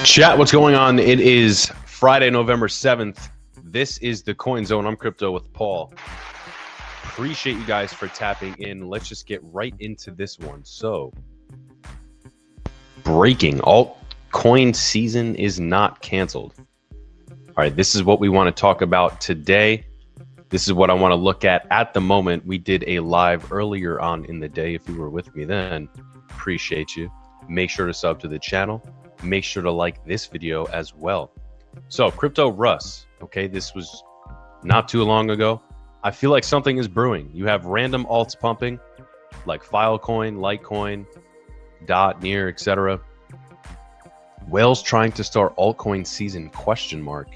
Chat, what's going on? It is Friday, November 7th. This is the Coin Zone. I'm Crypto with Paul. Appreciate you guys for tapping in. Let's just get right into this one. So, breaking. Altcoin season is not canceled. All right, this is what we want to talk about today. This is what I want to look at the moment. We did a live earlier on in the day. If you were with me then, appreciate you. Make sure to sub to the channel. Make sure to like this video as well. So, Crypto Russ, okay, this was not too long ago. I feel like something is brewing. You have random alts pumping, like Filecoin, Litecoin, DOT, Near, etc. Whales trying to start altcoin season, question mark.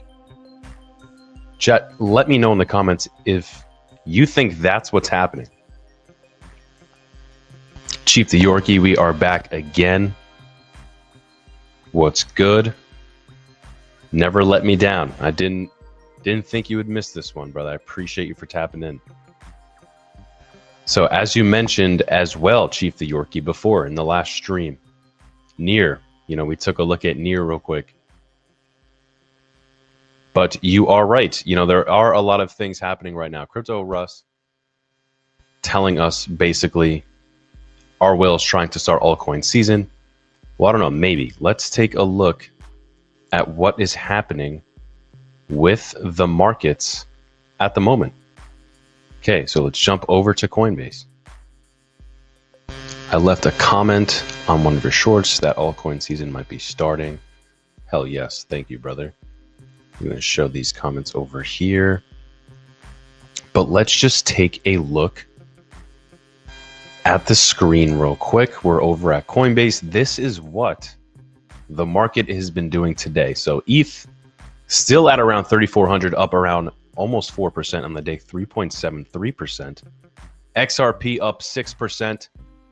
Chat, let me know in the comments if you think that's what's happening. Chief the Yorkie, we are back again. What's good? Never let me down. I didn't think you would miss this one, brother. I appreciate you for tapping in. So as you mentioned as well, Chief the Yorkie, before in the last stream, Near, we took a look at Near real quick. But you are right. There are a lot of things happening right now. Crypto Russ telling us basically our whales trying to start altcoin season. Well, I don't know, maybe. Let's take a look at what is happening with the markets at the moment. Okay, so let's jump over to Coinbase. I left a comment on one of your shorts that altcoin season might be starting. Hell yes, thank you, brother. I'm going to show these comments over here. But let's just take a look at the screen real quick. We're over at Coinbase. This is what the market has been doing today. So ETH still at around 3,400, up around almost 4% on the day, 3.73%. XRP up 6%,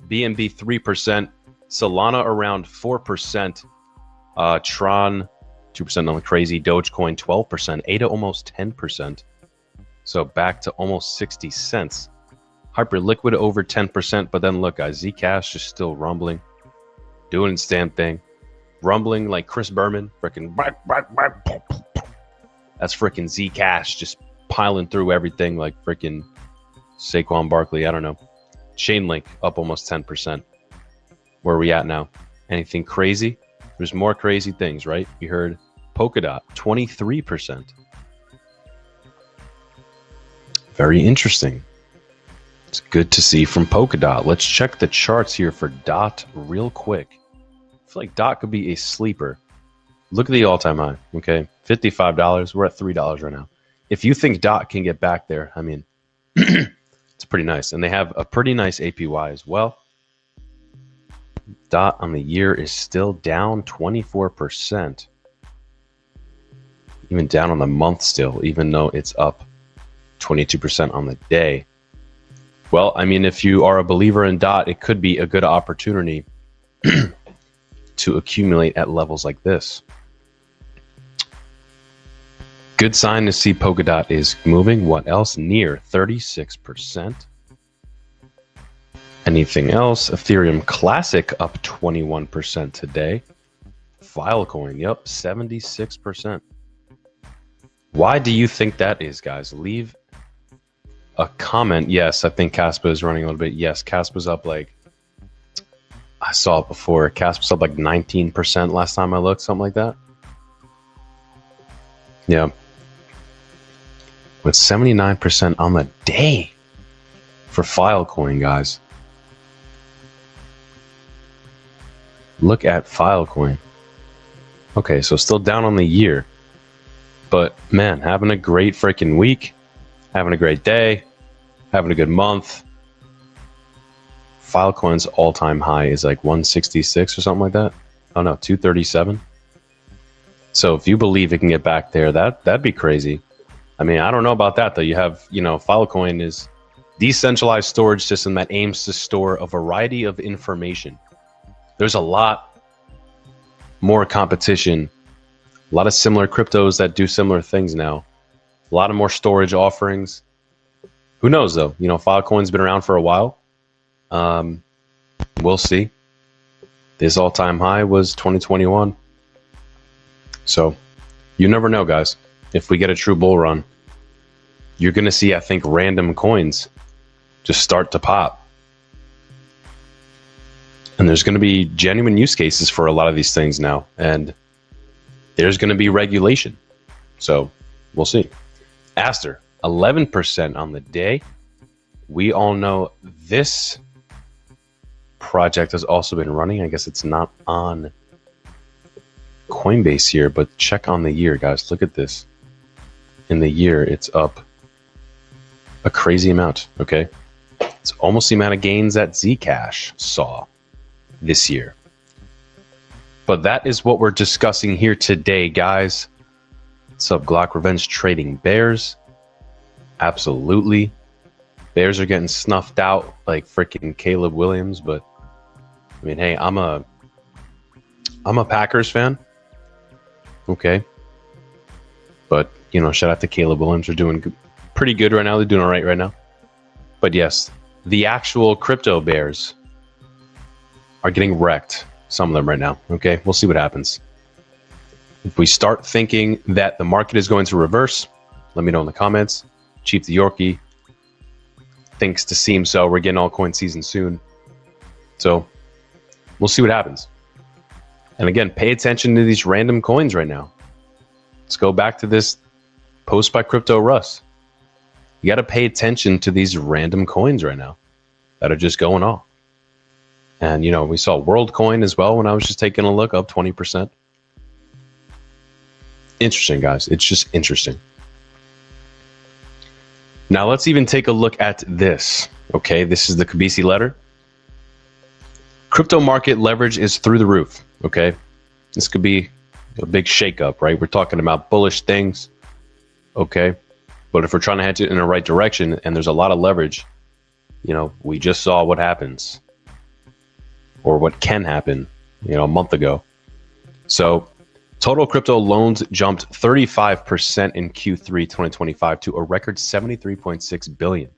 BNB 3%, Solana around 4%, Tron 2% on the crazy, Dogecoin 12%, ADA almost 10%. So back to almost 60 cents. Hyperliquid over 10%, but then look, guys, Zcash is still rumbling, doing its damn thing, rumbling like Chris Berman, freaking. That's freaking Zcash just piling through everything like freaking Saquon Barkley. I don't know. Chainlink up almost 10%. Where are we at now? Anything crazy? There's more crazy things, right? You heard Polkadot 23%. Very interesting. It's good to see from Polkadot. Let's check the charts here for DOT real quick. I feel like DOT could be a sleeper. Look at the all-time high, okay? $55. We're at $3 right now. If you think DOT can get back there, I mean, it's pretty nice. And they have a pretty nice APY as well. DOT on the year is still down 24%. Even down on the month still, even though it's up 22% on the day. Well, I mean, if you are a believer in DOT, it could be a good opportunity to accumulate at levels like this. Good sign to see Polkadot is moving. What else? Near 36%. Anything else? Ethereum Classic up 21% today. Filecoin, yep, 76%. Why do you think that is, guys? Leave a comment. Yes, I think Caspa is running a little bit. Yes, Caspa's up like, I saw it before. Caspa's up like 19% last time I looked, something like that. Yeah. With 79% on the day for Filecoin, guys. Look at Filecoin. Okay, so still down on the year. But man, having a great freaking week. Having a great day, having a good month. Filecoin's all-time high is like 166 or something like that. Oh no, 237. So if you believe it can get back there, that'd be crazy. I mean, I don't know about that though. You have, Filecoin is decentralized storage system that aims to store a variety of information. There's a lot more competition, a lot of similar cryptos that do similar things now. A lot of more storage offerings. Who knows though? Filecoin's been around for a while. We'll see. This all-time high was 2021. So you never know, guys. If we get a true bull run, you're going to see, I think, random coins just start to pop. And there's going to be genuine use cases for a lot of these things now. And there's going to be regulation. So we'll see. Aster, 11% on the day. We all know this project has also been running. I guess it's not on Coinbase here, but check on the year, guys. Look at this. In the year, it's up a crazy amount, okay? It's almost the amount of gains that Zcash saw this year. But that is what we're discussing here today, guys. What's up, Glock Revenge Trading Bears? Absolutely. Bears are getting snuffed out like freaking Caleb Williams, but I mean, hey, I'm a Packers fan. Okay. But, you know, shout out to Caleb Williams. They're doing pretty good right now. They're doing all right now. But yes, the actual crypto bears are getting wrecked. Some of them right now. Okay. We'll see what happens. If we start thinking that the market is going to reverse, let me know in the comments. Chief the Yorkie thinks to seem so. We're getting altcoin season soon. So we'll see what happens. And again, pay attention to these random coins right now. Let's go back to this post by Crypto Russ. You got to pay attention to these random coins right now that are just going off. And, you know, we saw WorldCoin as well when I was just taking a look, up 20%. Interesting, guys. It's just interesting. Now, let's even take a look at this. Okay, this is the Kabisi letter. Crypto market leverage is through the roof. Okay, this could be a big shakeup, right? We're talking about bullish things. Okay, but if we're trying to head it in the right direction and there's a lot of leverage, you know, we just saw what happens or what can happen, you know, a month ago. So total crypto loans jumped 35% in Q3 2025 to a record 73.6 billion.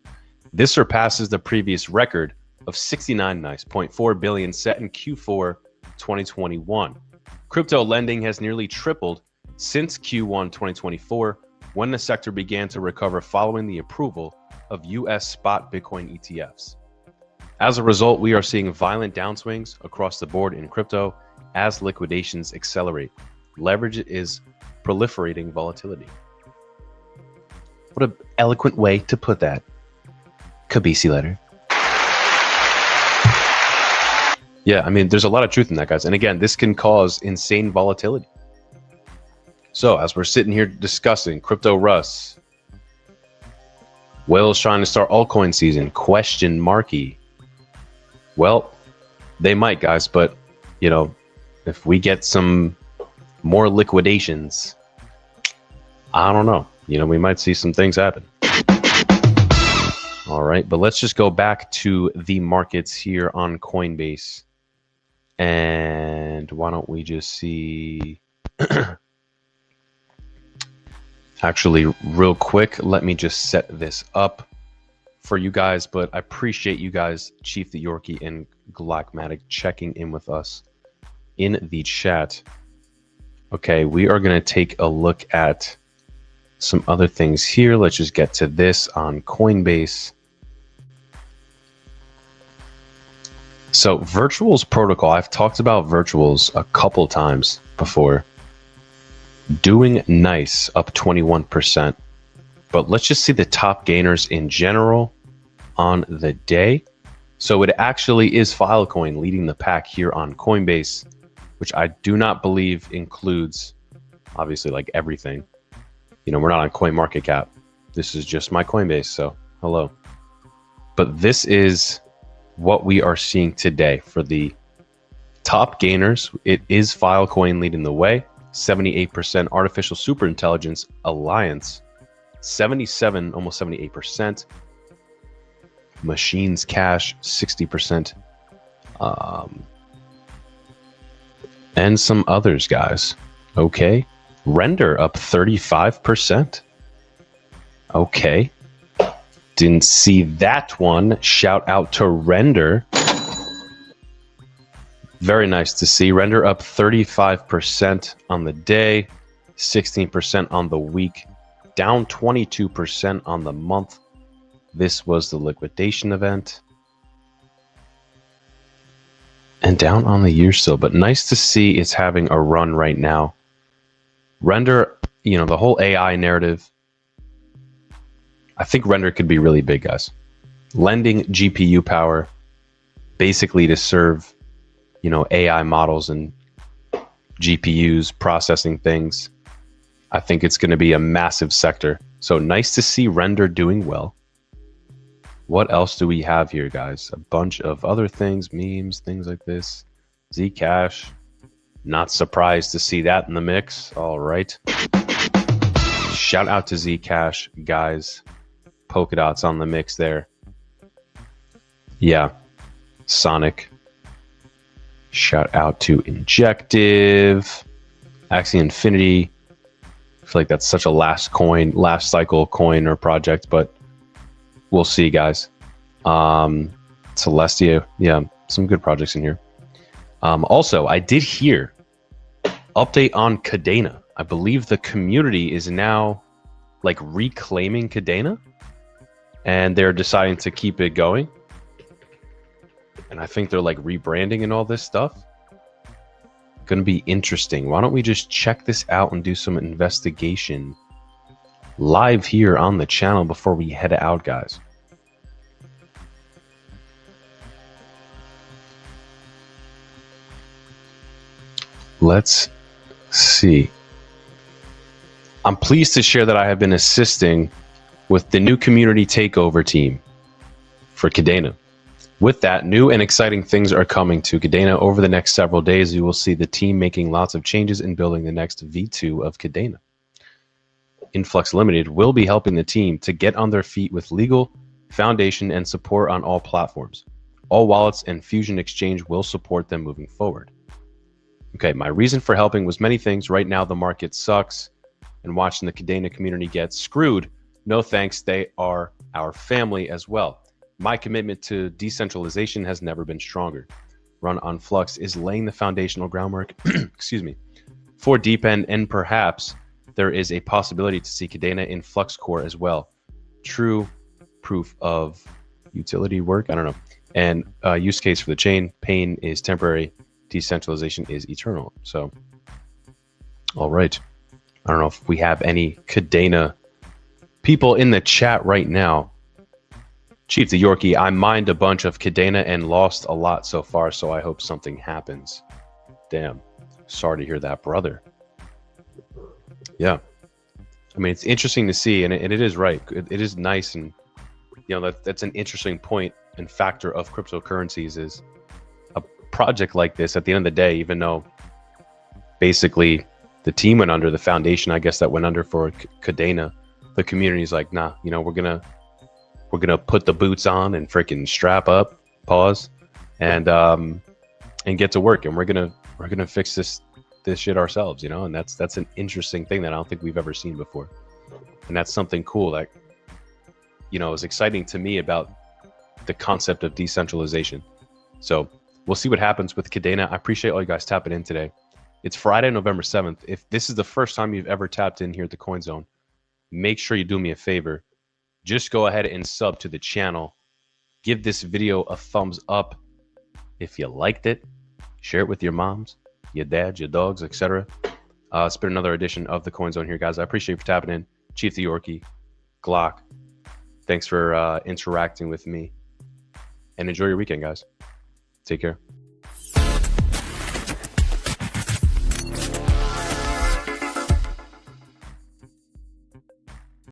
This surpasses the previous record of 69.4 billion set in Q4 2021. Crypto lending has nearly tripled since Q1 2024 when the sector began to recover following the approval of US spot Bitcoin ETFs. As a result, we are seeing violent downswings across the board in crypto as liquidations accelerate. Leverage is proliferating volatility. What an eloquent way to put that. Kabisi letter. Yeah, I mean, there's a lot of truth in that, guys. And again, this can cause insane volatility. So as we're sitting here discussing Crypto Russ, whales trying to start altcoin season, question marky. Well, they might, guys, but, you know, if we get some more liquidations, I don't know. You know, we might see some things happen. All right, but let's just go back to the markets here on Coinbase. And why don't we just see... Actually, real quick, let me just set this up for you guys. But I appreciate you guys, Chief the Yorkie and Glockmatic, checking in with us in the chat. Okay, we are going to take a look at some other things here. Let's just get to this on Coinbase. So Virtuals protocol, I've talked about Virtuals a couple times before. Doing nice, up 21%. But let's just see the top gainers in general on the day. So it actually is Filecoin leading the pack here on Coinbase, which I do not believe includes, obviously, like everything. You know, we're not on CoinMarketCap. This is just my Coinbase, so hello. But this is what we are seeing today for the top gainers. It is Filecoin leading the way, 78%. Artificial Superintelligence Alliance, 77, almost 78%. Machines Cash, 60%. And some others, guys. Okay. Render up 35%. Okay. Didn't see that one. Shout out to Render. Very nice to see. Render up 35% on the day, 16% on the week, down 22% on the month. This was the liquidation event. And down on the year still, but nice to see it's having a run right now. Render, you know, the whole AI narrative, I think Render could be really big, guys. Lending GPU power basically to serve, you know, AI models and GPUs processing things. I think it's going to be a massive sector. So nice to see Render doing well. What else do we have here, guys? A bunch of other things, memes, things like this. Zcash. Not surprised to see that in the mix. All right. Shout out to Zcash, guys. Polkadot's on the mix there. Yeah. Sonic. Shout out to Injective. Axie Infinity. I feel like that's such a last cycle coin or project, but we'll see, guys. Celestia, yeah, some good projects in here. Also, I did hear update on Cadena. I believe the community is now like reclaiming Cadena, and they're deciding to keep it going. And I think they're like rebranding and all this stuff. Going to be interesting. Why don't we just check this out and do some investigation live here on the channel before we head out, guys. Let's see. I'm pleased to share that I have been assisting with the new community takeover team for Cadena. With that, new and exciting things are coming to Cadena. Over the next several days, you will see the team making lots of changes and building the next V2 of Cadena. Influx Limited will be helping the team to get on their feet with legal, foundation, and support on all platforms. All wallets and Fusion Exchange will support them moving forward. Okay, my reason for helping was many things. Right now, the market sucks, and watching the Cadena community get screwed, no thanks, they are our family as well. My commitment to decentralization has never been stronger. Run on Flux is laying the foundational groundwork excuse me, for Depend, and perhaps there is a possibility to see Cadena in Flux Core as well. True proof of utility work, I don't know. And use case for the chain, pain is temporary, decentralization is eternal. So, all right. I don't know if we have any Cadena people in the chat right now. Chief the Yorkie, I mined a bunch of Cadena and lost a lot so far, so I hope something happens. Damn. Sorry to hear that, brother. Yeah. I mean, it's interesting to see, and it is right. It is nice, and you know that's an interesting point and factor of cryptocurrencies is a project like this. At the end of the day, even though basically the team went under, the foundation, I guess, that went under for Cadena, the community's like, nah, you know, we're gonna put the boots on and freaking strap up, pause, and get to work, and we're gonna fix this shit ourselves, you know. And that's an interesting thing that I don't think we've ever seen before, and that's something cool that, you know, is exciting to me about the concept of decentralization. So we'll see what happens with Cadena. I appreciate all you guys tapping in today. It's Friday, November 7th. If this is the first time you've ever tapped in here at the Coin Zone, make sure you do me a favor. Just go ahead and sub to the channel. Give this video a thumbs up if you liked it. Share it with your moms, your dads, your dogs, etc. It's been another edition of the Coin Zone here, guys. I appreciate you for tapping in. Chief the Yorkie, Glock, thanks for interacting with me. And enjoy your weekend, guys. Take care.